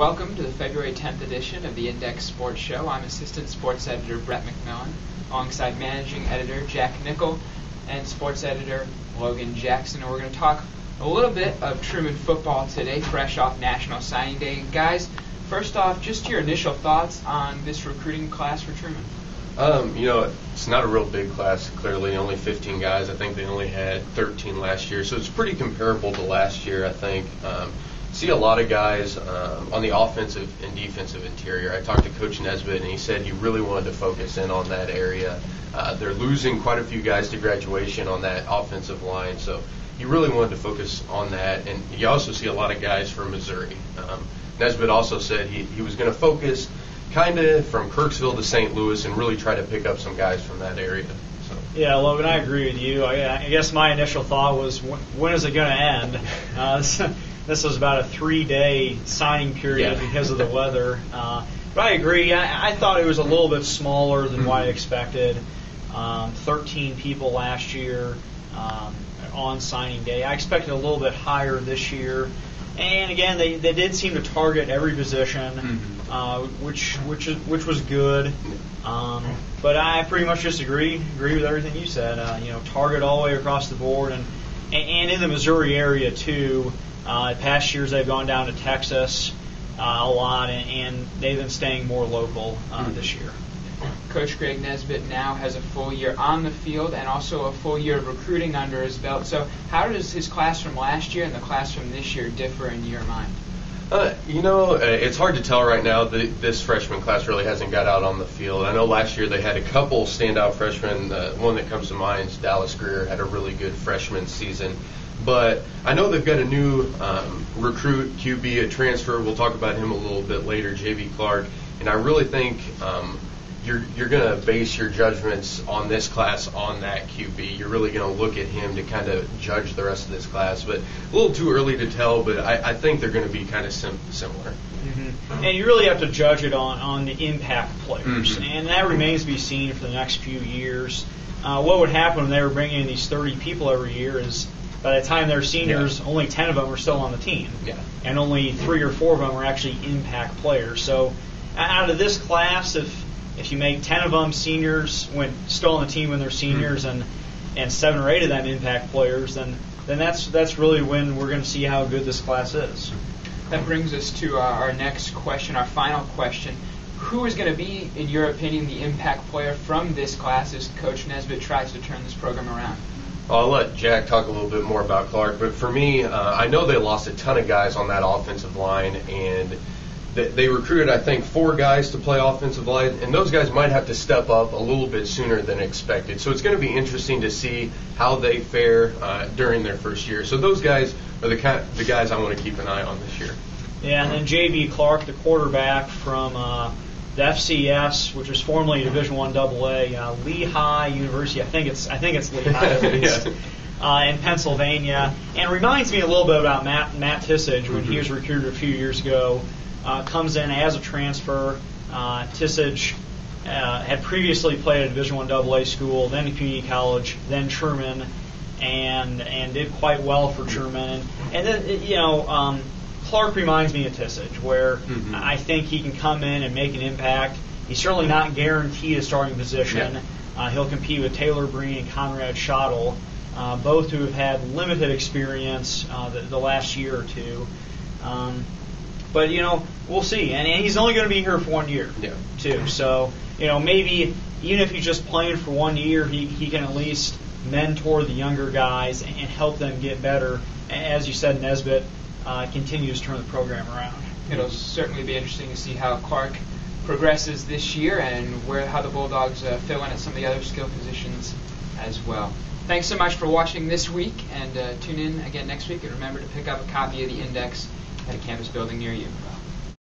Welcome to the February 10th edition of the Index Sports Show. I'm Assistant Sports Editor Brett McMillan, alongside Managing Editor Jack Nickel and Sports Editor Logan Jackson. And we're going to talk a little bit of Truman football today, fresh off National Signing Day. Guys, first off, just your initial thoughts on this recruiting class for Truman. It's not a real big class, clearly, only 15 guys. I think they only had 13 last year, so it's pretty comparable to last year, I think. See a lot of guys on the offensive and defensive interior. I talked to Coach Nesbitt, and he said he really wanted to focus in on that area. They're losing quite a few guys to graduation on that offensive line, so he really wanted to focus on that. And you also see a lot of guys from Missouri. Nesbitt also said he was going to focus kind of from Kirksville to St. Louis and really try to pick up some guys from that area. So. Yeah, Logan, I agree with you. I guess my initial thought was, when is it going to end? This was about a 3-day signing period because of the weather. But I agree. I thought it was a little bit smaller than what I expected. 13 people last year on signing day. I expected a little bit higher this year. And again, they did seem to target every position, which was good. But I pretty much just agree with everything you said. Target all the way across the board, and in the Missouri area too. Past years they've gone down to Texas a lot, and they've been staying more local this year. Coach Greg Nesbitt now has a full year on the field and also a full year of recruiting under his belt. So how does his class from last year and the class from this year differ in your mind? It's hard to tell right now. This freshman class really hasn't got out on the field. I know last year they had a couple standout freshmen. One that comes to mind is Dallas Greer, had a really good freshman season. But I know they've got a new recruit, QB, a transfer. We'll talk about him a little bit later, J.V. Clark. And I really think you're going to base your judgments on this class on that QB. You're really going to look at him to kind of judge the rest of this class. But a little too early to tell, but I think they're going to be kind of similar. Mm-hmm. And you really have to judge it on the impact players. Mm-hmm. And that remains to be seen for the next few years. What would happen when they were bringing in these 30 people every year is, by the time they're seniors, only 10 of them are still on the team. Yeah. And only 3 or 4 of them are actually impact players. So out of this class, if you make 10 of them seniors when still on the team when they're seniors, and 7 or 8 of them impact players, then that's really when we're going to see how good this class is. That brings us to our next question, our final question. Who is going to be, in your opinion, the impact player from this class as Coach Nesbitt tries to turn this program around? I'll let Jack talk a little bit more about Clark, but for me, I know they lost a ton of guys on that offensive line, and they recruited, I think, 4 guys to play offensive line, and those guys might have to step up a little bit sooner than expected. So it's going to be interesting to see how they fare during their first year. So those guys are the guys I want to keep an eye on this year. Yeah, and then J.V. Clark, the quarterback from the FCS, which was formerly Division I AA, Lehigh University. I think it's Lehigh at least, in Pennsylvania, and reminds me a little bit about Matt Tissage when he was recruited a few years ago. Comes in as a transfer. Tissage had previously played at a Division I AA school, then a community college, then Truman, and did quite well for Truman. And then Clark reminds me of Tissage, where I think he can come in and make an impact. He's certainly not guaranteed a starting position. He'll compete with Taylor Breen and Conrad Schottel, both who have had limited experience the last year or two. But, we'll see. And he's only going to be here for 1 year, too. So, maybe even if he's just playing for 1 year, he can at least mentor the younger guys and help them get better. As you said, Nesbitt continues to turn the program around. It'll certainly be interesting to see how Clark progresses this year and how the Bulldogs fill in at some of the other skill positions as well. Thanks so much for watching this week, and tune in again next week. And remember to pick up a copy of the Index at a campus building near you.